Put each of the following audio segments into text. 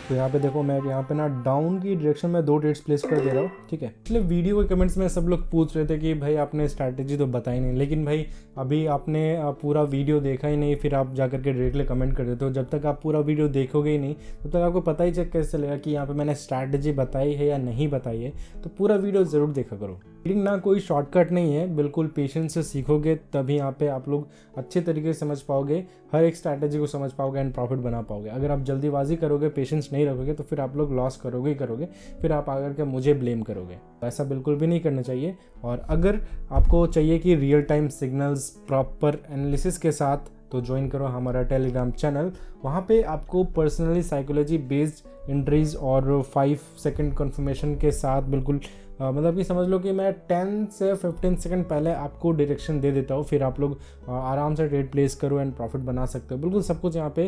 तो यहाँ पे देखो मैं यहाँ पे ना डाउन की डायरेक्शन में 2 ट्रेड्स प्लेस कर दे रहा हूँ, ठीक है। इसलिए वीडियो के कमेंट्स में सब लोग पूछ रहे थे कि भाई आपने स्ट्रैटेजी तो बताई नहीं, लेकिन भाई अभी आपने पूरा वीडियो देखा ही नहीं, फिर आप जाकर के डायरेक्टली कमेंट कर देते हो। जब तक आप पूरा वीडियो देखोगे ही नहीं तब तक आपको पता ही चेक कैसे चलेगा कि यहाँ पे मैंने स्ट्रैटेजी बताई है या नहीं बताई है। तो पूरा वीडियो ज़रूर देखा करो। ट्रेडिंग ना कोई शॉर्टकट नहीं है, बिल्कुल पेशेंस से सीखोगे तभी यहाँ पे आप लोग अच्छे तरीके से समझ पाओगे, हर एक स्ट्रैटेजी को समझ पाओगे एंड प्रॉफिट बना पाओगे। अगर आप जल्दीबाजी करोगे, पेशेंस नहीं रखोगे, तो फिर आप लोग लॉस करोगे ही करोगे, फिर आप आकर के मुझे ब्लेम करोगे। ऐसा बिल्कुल भी नहीं करना चाहिए। और अगर आपको चाहिए कि real time signals proper analysis के साथ, तो ज्वाइन करो हमारा टेलीग्राम चैनल। वहाँ पे आपको पर्सनली साइकोलॉजी बेस्ड एंट्रीज और 5 सेकंड कन्फर्मेशन के साथ बिल्कुल मतलब कि समझ लो कि मैं 10 से 15 सेकंड पहले आपको डायरेक्शन दे देता हूँ, फिर आप लोग आराम से ट्रेड प्लेस करो एंड प्रॉफिट बना सकते हो। बिल्कुल सब कुछ यहाँ पे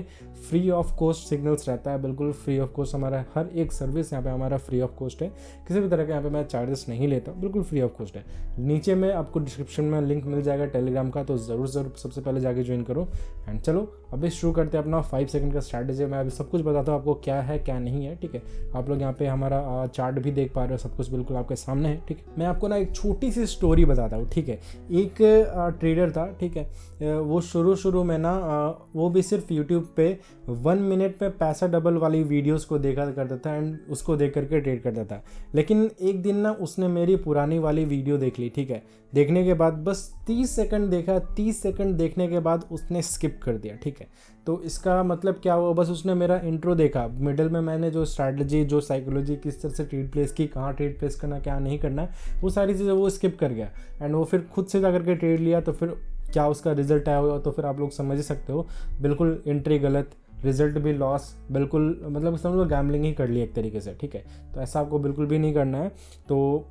फ्री ऑफ कॉस्ट सिग्नल्स रहता है, बिल्कुल फ्री ऑफ कॉस्ट। हमारा हर एक सर्विस यहाँ पे हमारा फ्री ऑफ कॉस्ट है, किसी भी तरह का यहाँ पे मैं चार्जेस नहीं लेता, बिल्कुल फ्री ऑफ कॉस्ट है। नीचे में आपको डिस्क्रिप्शन में लिंक मिल जाएगा टेलीग्राम का, तो ज़रूर सबसे पहले जाके ज्वाइन करो। एंड चलो अभी शुरू करते हैं अपना 5 सेकंड का स्ट्रैटेजी। मैं अभी सब कुछ बताता हूँ आपको क्या है क्या नहीं है, ठीक है। आप लोग यहाँ पे हमारा चार्ट भी देख पा रहे हो, सब कुछ बिल्कुल आपके सामने है, ठीक है। मैं आपको ना एक छोटी सी स्टोरी बताता हूँ, ठीक है। एक ट्रेडर था, ठीक है। वो शुरू में ना वो भी सिर्फ यूट्यूब पे 1 मिनट में पैसा डबल वाली वीडियोस को देखा करता था एंड उसको देख करके ट्रेड करता था। लेकिन एक दिन ना उसने मेरी पुरानी वाली वीडियो देख ली, ठीक है। देखने के बाद बस 30 सेकंड देखा, 30 सेकंड देखने के बाद उसने स्किप कर दिया, ठीक है। तो इसका मतलब क्या हुआ, बस उसने मेरा इंट्रो देखा, मिडिल में मैंने जो स्ट्रैटेजी, जो साइकोलॉजी, किस तरह से ट्रेड प्लेस की, कहाँ ट्रेड प्लेस करना, क्या नहीं करना, वो सारी चीज़ें वो स्किप कर गया एंड वो फिर खुद से जाकर के ट्रेड लिया। तो फिर क्या उसका रिजल्ट आया होगा, तो फिर आप लोग समझ ही सकते हो, बिल्कुल एंट्री गलत, रिजल्ट भी लॉस, बिल्कुल मतलब समझ लो गैम्बलिंग ही कर ली एक तरीके से, ठीक है। तो ऐसा आपको बिल्कुल भी नहीं करना है। तो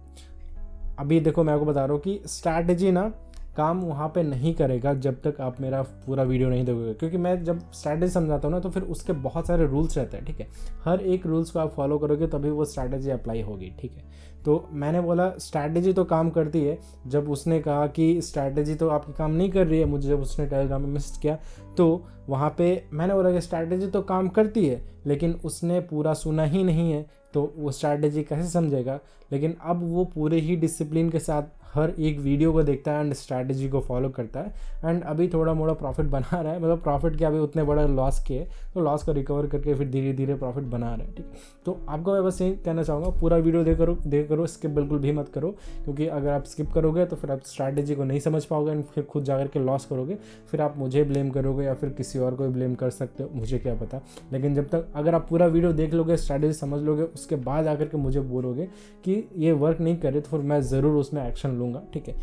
अभी देखो मैं आपको बता रहा हूँ कि स्ट्रैटेजी ना काम वहाँ पे नहीं करेगा जब तक आप मेरा पूरा वीडियो नहीं देखोगे, क्योंकि मैं जब स्ट्रैटेजी समझाता हूँ ना तो फिर उसके बहुत सारे रूल्स रहते हैं, ठीक है। हर एक रूल्स को आप फॉलो करोगे तभी वो स्ट्रैटेजी अप्लाई होगी, ठीक है। तो मैंने बोला स्ट्रैटेजी तो काम करती है। जब उसने कहा कि स्ट्रैटेजी तो आपकी काम नहीं कर रही है, मुझे जब उसने टेलीग्राम में मैसेज किया तो वहाँ पे मैंने बोला कि स्ट्रैटेजी तो काम करती है, लेकिन उसने पूरा सुना ही नहीं है, तो वो स्ट्रैटेजी कैसे समझेगा। लेकिन अब वो पूरे ही डिसिप्लिन के साथ हर एक वीडियो को देखता है एंड स्ट्रैटेजी को फॉलो करता है एंड अभी थोड़ा मोड़ा प्रॉफिट बना रहा है। मतलब प्रॉफिट क्या, अभी उतने बड़ा लॉस किए तो लॉस को रिकवर करके फिर धीरे धीरे प्रॉफिट बना रहा है, ठीक। तो आपको मैं बस यही कहना चाहूँगा, पूरा वीडियो देख करो, स्किप बिल्कुल भी मत करो, क्योंकि अगर आप स्किप करोगे तो फिर आप स्ट्रैटेजी को नहीं समझ पाओगे एंड फिर खुद जाकर के लॉस करोगे, फिर आप मुझे ब्लेम करोगे या फिर किसी और को भी ब्लेम कर सकते हो, मुझे क्या पता। लेकिन जब तक अगर आप पूरा वीडियो देख लोगे, स्ट्रैटेजी समझ लोगे, उसके बाद आकर के मुझे बोलोगे कि ये वर्क नहीं करे, तो फिर मैं ज़रूर उसमें एक्शन लूँगा, ठीक है।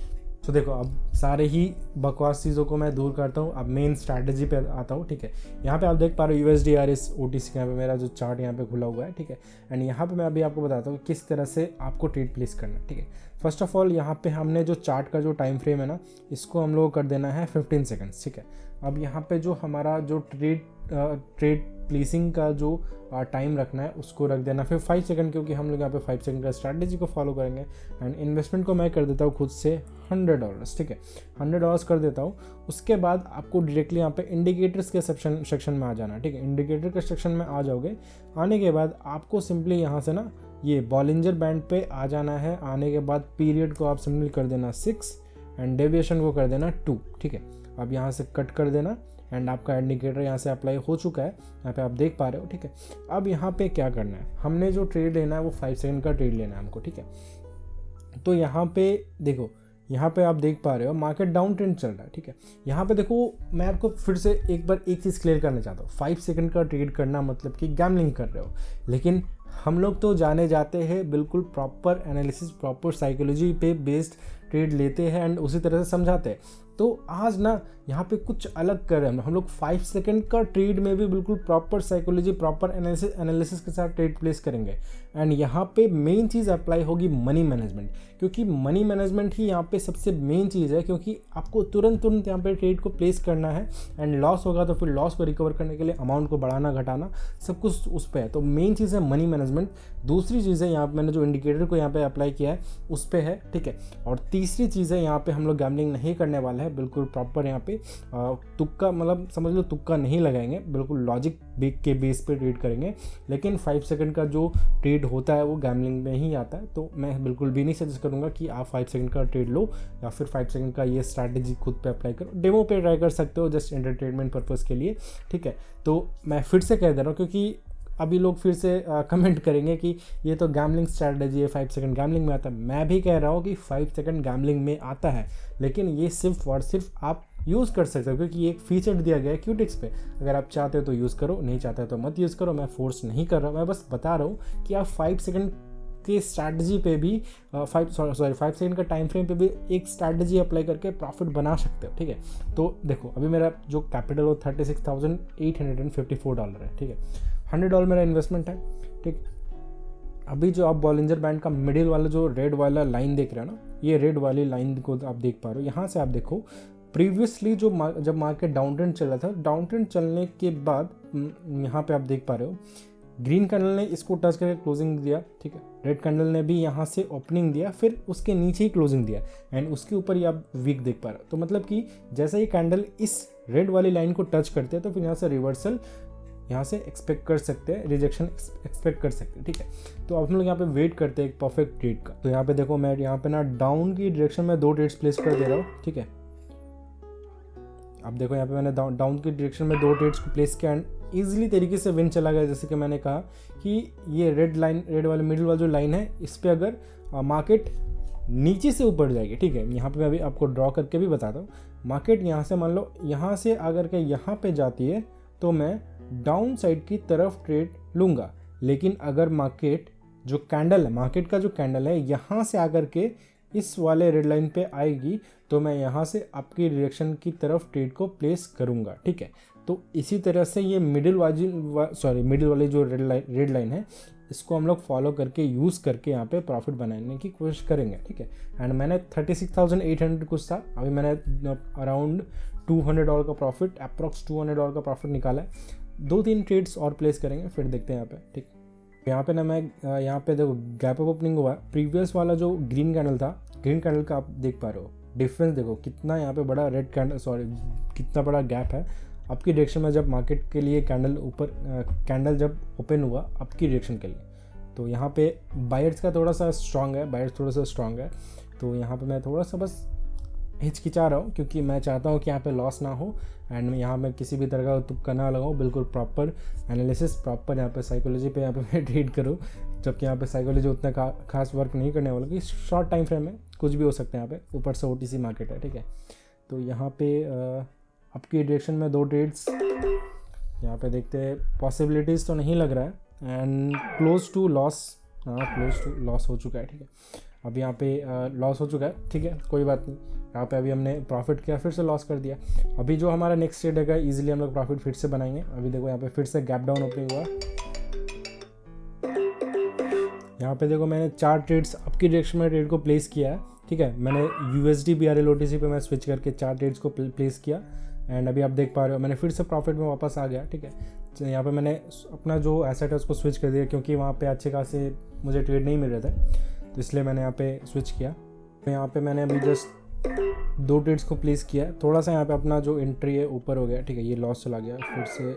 तो देखो अब सारे ही बकवास चीज़ों को मैं दूर करता हूँ, अब मेन स्ट्रैटेजी पे आता हूँ, ठीक है। यहाँ पे आप देख पा रहे हो USDRS OTC, यहाँ पे मेरा जो चार्ट यहाँ पे खुला हुआ है, ठीक है। एंड यहाँ पे मैं अभी आपको बताता हूँ किस तरह से आपको ट्रेड प्लेस करना है, ठीक है। फर्स्ट ऑफ ऑल यहाँ पे हमने जो चार्ट का जो टाइम फ्रेम है ना, इसको हम लोगों को कर देना है 15 सेकेंड्स, ठीक है। अब यहाँ पे जो हमारा जो ट्रेड प्लेसिंग का जो टाइम रखना है उसको रख देना फिर 5 सेकंड, क्योंकि हम लोग यहाँ पे 5 सेकंड का स्ट्रैटेजी को फॉलो करेंगे। एंड इन्वेस्टमेंट को मैं कर देता हूँ खुद से $100, ठीक है। $100 कर देता हूँ। उसके बाद आपको डायरेक्टली यहाँ पे इंडिकेटर्स के सेक्शन में आ जाना, ठीक है। इंडिकेटर के सेक्शन में आ जाओगे, आने के बाद आपको सिंपली यहाँ से ना ये बॉलिंजर बैंड पे आ जाना है। आने के बाद पीरियड को आप सिंपली कर देना 6 एंड डेविएशन को कर देना 2, ठीक है। अब यहाँ से कट कर देना एंड आपका इंडिकेटर यहाँ से अप्लाई हो चुका है, यहाँ पे आप देख पा रहे हो, ठीक है। अब यहाँ पे क्या करना है, हमने जो ट्रेड लेना है वो 5 सेकंड का ट्रेड लेना है हमको, ठीक है। तो यहाँ पे देखो, यहाँ पे आप देख पा रहे हो मार्केट डाउन ट्रेंड चल रहा है, ठीक है। यहाँ पे देखो मैं आपको फिर से एक बार एक चीज़ क्लियर करना चाहता हूँ, 5 सेकंड का ट्रेड करना मतलब कि गैम्बलिंग कर रहे हो, लेकिन हम लोग तो जाने जाते हैं बिल्कुल प्रॉपर एनालिसिस, प्रॉपर साइकोलॉजी पे बेस्ड ट्रेड लेते हैं एंड उसी तरह से समझाते हैं। तो आज ना यहाँ पे कुछ अलग कर रहे हैं हम लोग। 5 सेकंड का ट्रेड में भी बिल्कुल प्रॉपर साइकोलॉजी, प्रॉपर एनालिसिस के साथ ट्रेड प्लेस करेंगे। एंड यहाँ पे मेन चीज़ अप्लाई होगी मनी मैनेजमेंट, क्योंकि मनी मैनेजमेंट ही यहाँ पे सबसे मेन चीज़ है, क्योंकि आपको तुरंत यहाँ पे ट्रेड को प्लेस करना है एंड लॉस होगा तो फिर लॉस को रिकवर करने के लिए अमाउंट को बढ़ाना घटाना सब कुछ उस पर है। तो मेन चीज़ है मनी मैनेजमेंट। दूसरी चीज़ है यहाँ पे मैंने जो इंडिकेटर को यहाँ पे अप्लाई किया है उस पर है, ठीक है। और तीसरी चीज़ है यहाँ पे हम लोग गैम्बलिंग नहीं करने वाले हैं, बिल्कुल प्रॉपर यहाँ पे पे तुक्का, मतलब समझ लो तुक्का नहीं लगाएंगे, बिल्कुल लॉजिक के बेस पे ट्रेड करेंगे। लेकिन 5 सेकंड का जो ट्रेड होता है वो गैम्बलिंग में ही आता है, तो मैं बिल्कुल भी नहीं सजेस्ट करूँगा कि आप 5 सेकंड का ट्रेड लो या फिर 5 सेकंड का ये स्ट्रैटेजी खुद पे अप्लाई करो। डेमो पे ट्राई कर सकते हो जस्ट एंटरटेनमेंट पर्पज़ के लिए, ठीक है। तो मैं फिर से कह दे रहा हूँ, क्योंकि अभी लोग फिर से कमेंट करेंगे कि ये तो गैम्बलिंग स्ट्रैटेजी है, 5 सेकंड गैम्बलिंग में आता है। मैं भी कह रहा हूँ कि 5 सेकंड गैम्बलिंग में आता है, लेकिन ये सिर्फ और सिर्फ आप यूज़ कर सकते हो, क्योंकि ये एक फीचर दिया गया है क्यूटिक्स पे। अगर आप चाहते हो तो यूज़ करो, नहीं चाहते हो तो मत यूज़ करो। मैं फोर्स नहीं कर रहा, मैं बस बता रहा हूँ कि आप 5 सेकंड की स्ट्रैटेजी पे भी 5 सेकंड का टाइम फ्रेम पे भी एक स्ट्रैटेजी अप्लाई करके प्रॉफिट बना सकते हो, ठीक है। तो देखो अभी मेरा जो कैपिटल वो $36,854 है, ठीक है। $100 मेरा इन्वेस्टमेंट है, ठीक। अभी जो आप बॉलिंजर बैंड का मिडिल वाला जो रेड वाला लाइन देख रहे हो ना, ये रेड वाली लाइन को आप देख पा रहे हो। यहाँ से आप देखो प्रीवियसली जब मार्केट डाउन ट्रेंड चल रहा था, डाउन ट्रेंड चलने के बाद यहाँ पे आप देख पा रहे हो ग्रीन कैंडल ने इसको टच करके क्लोजिंग दिया, ठीक है। रेड कैंडल ने भी यहाँ से ओपनिंग दिया, फिर उसके नीचे ही क्लोजिंग दिया एंड उसके ऊपर ही आप वीक देख पा रहे हो। तो मतलब कि जैसे ही कैंडल इस रेड वाली लाइन को टच करते हैं तो फिर यहाँ से रिवर्सल यहाँ से एक्सपेक्ट कर सकते हैं, रिजेक्शन एक्सपेक्ट कर सकते हैं, ठीक है। तो अब हम लोग यहाँ पे वेट करते हैं एक परफेक्ट ट्रेड का। तो यहाँ पे देखो मैं यहाँ पे ना डाउन की डायरेक्शन में 2 ट्रेड्स प्लेस कर दे रहा हूँ, ठीक है। अब देखो यहाँ पे मैंने डाउन की डायरेक्शन में 2 ट्रेड्स को प्लेस किया एंड ईजिली तरीके से विन चला गया। जैसे कि मैंने कहा कि ये रेड वाले मिडिल वाला जो लाइन है, इस पर अगर मार्केट नीचे से ऊपर जाएगी, ठीक है। यहाँ पे मैं अभी आपको ड्रॉ करके भी बताता हूँ। मार्केट यहाँ से मान लो यहाँ से अगर के यहाँ पे जाती है तो मैं डाउन साइड की तरफ ट्रेड लूँगा। लेकिन अगर मार्केट जो कैंडल है, मार्केट का जो कैंडल है यहाँ से आकर के इस वाले रेड लाइन पे आएगी तो मैं यहाँ से आपकी डायरेक्शन की तरफ ट्रेड को प्लेस करूँगा, ठीक है। तो इसी तरह से ये मिडिल वाली जो रेड लाइन है, इसको हम लोग फॉलो करके यूज़ करके यहाँ पे प्रॉफिट बनाने की कोशिश करेंगे, ठीक है। एंड मैंने 36,800 कुछ था, अभी मैंने अराउंड $200 का प्रॉफिट, अप्रॉक्स $200 का प्रॉफिट निकाला है। 2-3 ट्रेड्स और प्लेस करेंगे, फिर देखते हैं यहाँ पे, ठीक। यहाँ पे ना मैं यहाँ पे देखो गैप अप ओपनिंग हुआ। प्रीवियस वाला जो ग्रीन कैंडल था, ग्रीन कैंडल का आप देख पा रहे हो डिफरेंस, देखो कितना यहाँ पे बड़ा कितना बड़ा गैप है आपकी डायरेक्शन में। जब मार्केट के लिए कैंडल जब ओपन हुआ आपकी डायरेक्शन के लिए, तो यहाँ पे बायर्स का थोड़ा सा स्ट्रांग है, तो यहाँ पे मैं थोड़ा सा बस हिचकिचा रहा हूँ, क्योंकि मैं चाहता हूँ कि यहाँ पे लॉस ना हो एंड यहाँ मैं किसी भी तरह का तुक्का ना लगाऊँ, बिल्कुल प्रॉपर एनालिसिस, प्रॉपर यहाँ पे साइकोलॉजी पे यहाँ पे मैं ट्रेड करूँ। जबकि यहाँ पे साइकोलॉजी उतना खास वर्क नहीं करने वाला, कि शॉर्ट टाइम फ्रेम में कुछ भी हो सकता है यहाँ पे, ऊपर से OTC मार्केट है, ठीक है। तो यहाँ पे आपकी डायरेक्शन में 2 ट्रेड्स यहाँ पे देखते हैं, पॉसिबिलिटीज़ तो नहीं लग रहा है एंड क्लोज टू लॉस हो चुका है, ठीक है। अब यहाँ पे लॉस हो चुका है, ठीक है, कोई बात नहीं। यहाँ पे अभी हमने प्रॉफिट किया, फिर से लॉस कर दिया। अभी जो हमारा नेक्स्ट ट्रेड है इजीली हम लोग प्रॉफिट फिर से बनाएंगे। अभी देखो यहाँ पे फिर से गैप डाउन ओपनिंग हुआ। यहाँ पे देखो मैंने 4 ट्रेड्स आपकी डायरेक्शन में ट्रेड को प्लेस किया है, ठीक है। मैंने USD BRL OTC पे मैं स्विच करके 4 ट्रेड्स को प्लेस किया एंड अभी आप देख पा रहे हो मैंने फिर से प्रॉफिट में वापस आ गया, ठीक है। यहाँ पे मैंने अपना जो एसेट है उसको स्विच कर दिया, क्योंकि वहाँ पे अच्छे खासे मुझे ट्रेड नहीं मिल रहे थे, तो इसलिए मैंने यहाँ पे स्विच किया। तो यहाँ पे मैंने अभी जस्ट 2 ट्रेड्स को प्लेस किया। थोड़ा सा यहाँ पे अपना जो एंट्री है ऊपर हो गया, ठीक है। ये लॉस चला गया, फिर से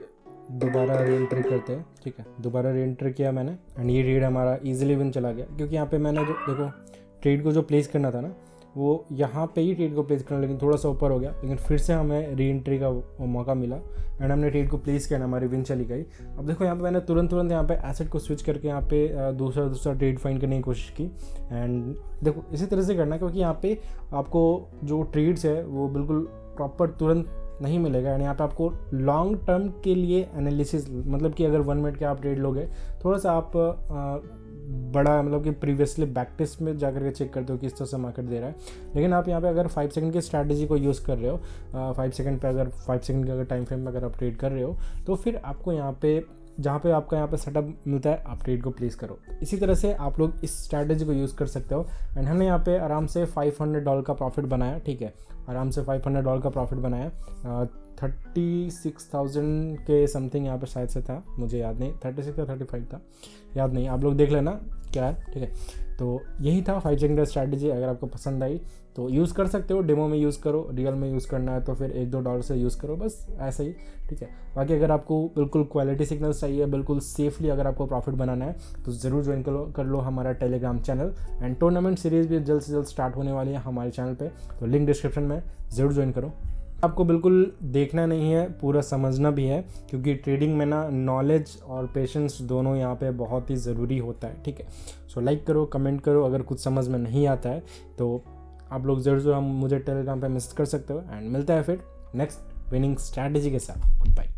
दोबारा री एंट्री करते हैं, ठीक है। दोबारा री एंट्री किया मैंने एंड ये ट्रेड हमारा इजीली विन चला गया, क्योंकि यहाँ पे मैंने जो देखो ट्रेड को जो प्लेस करना था ना, वो यहाँ पे ही ट्रेड को प्लेस करना, लेकिन थोड़ा सा ऊपर हो गया, लेकिन फिर से हमें री एंट्री का मौका मिला एंड हमने ट्रेड को प्लेस किया, हमारी विन चली गई। अब देखो यहाँ पे मैंने तुरंत यहाँ पे एसेट को स्विच करके यहाँ पे दूसरा ट्रेड फाइंड करने की कोशिश की एंड देखो इसी तरह से करना, क्योंकि यहाँ पे आपको जो ट्रेड्स है वो बिल्कुल प्रॉपर तुरंत नहीं मिलेगा एंड यहाँ पे आपको लॉन्ग टर्म के लिए एनालिसिस, मतलब कि अगर 1 मिनट के आप ट्रेड लोगे, थोड़ा सा आप बड़ा मतलब कि प्रीवियसली बैक टेस्ट में जाकर के चेक करते हो किस तरह से मार्केट दे रहा है। लेकिन आप यहाँ पे अगर 5 सेकंड की स्ट्रैटेजी को यूज़ कर रहे हो, 5 सेकंड पे अगर 5 सेकंड के अगर टाइम फ्रेम में अगर आप ट्रेड कर रहे हो, तो फिर आपको यहाँ पे जहाँ पे आपका यहाँ पे सेटअप मिलता है आप ट्रेड को प्लेस करो। इसी तरह से आप लोग इस स्ट्रैटेजी को यूज़ कर सकते हो एंड हमने यहाँ पे आराम से $500 का प्रॉफिट बनाया, ठीक है। आराम से $500 का प्रॉफिट बनाया 36,000 के समथिंग यहाँ पे शायद से था, मुझे याद नहीं, 36 या 35 था, याद नहीं, आप लोग देख लेना क्या है, ठीक है। तो यही था 5 सेकंड का स्ट्रैटेजी। अगर आपको पसंद आई तो यूज़ कर सकते हो, डेमो में यूज़ करो, रियल में यूज़ करना है तो फिर $1-2 से यूज़ करो, बस ऐसा ही, ठीक है। बाकी अगर आपको बिल्कुल क्वालिटी सिग्नल्स चाहिए, बिल्कुल सेफली अगर आपको प्रॉफिट बनाना है तो ज़रूर ज्वाइन कर लो हमारा Telegram channel. And tournament series भी जल्द से जल्द स्टार्ट होने वाली है हमारे चैनल पे, तो लिंक डिस्क्रिप्शन में ज़रूर ज्वाइन करो। आपको बिल्कुल देखना नहीं है, पूरा समझना भी है, क्योंकि ट्रेडिंग में ना नॉलेज और पेशेंस दोनों यहाँ पे बहुत ही ज़रूरी होता है, ठीक है। सो लाइक करो, कमेंट करो, अगर कुछ समझ में नहीं आता है तो आप लोग ज़रूर हम मुझे टेलीग्राम पे मैसेज कर सकते हो। एंड मिलता है फिर नेक्स्ट विनिंग स्ट्रैटेजी के साथ। Good bye.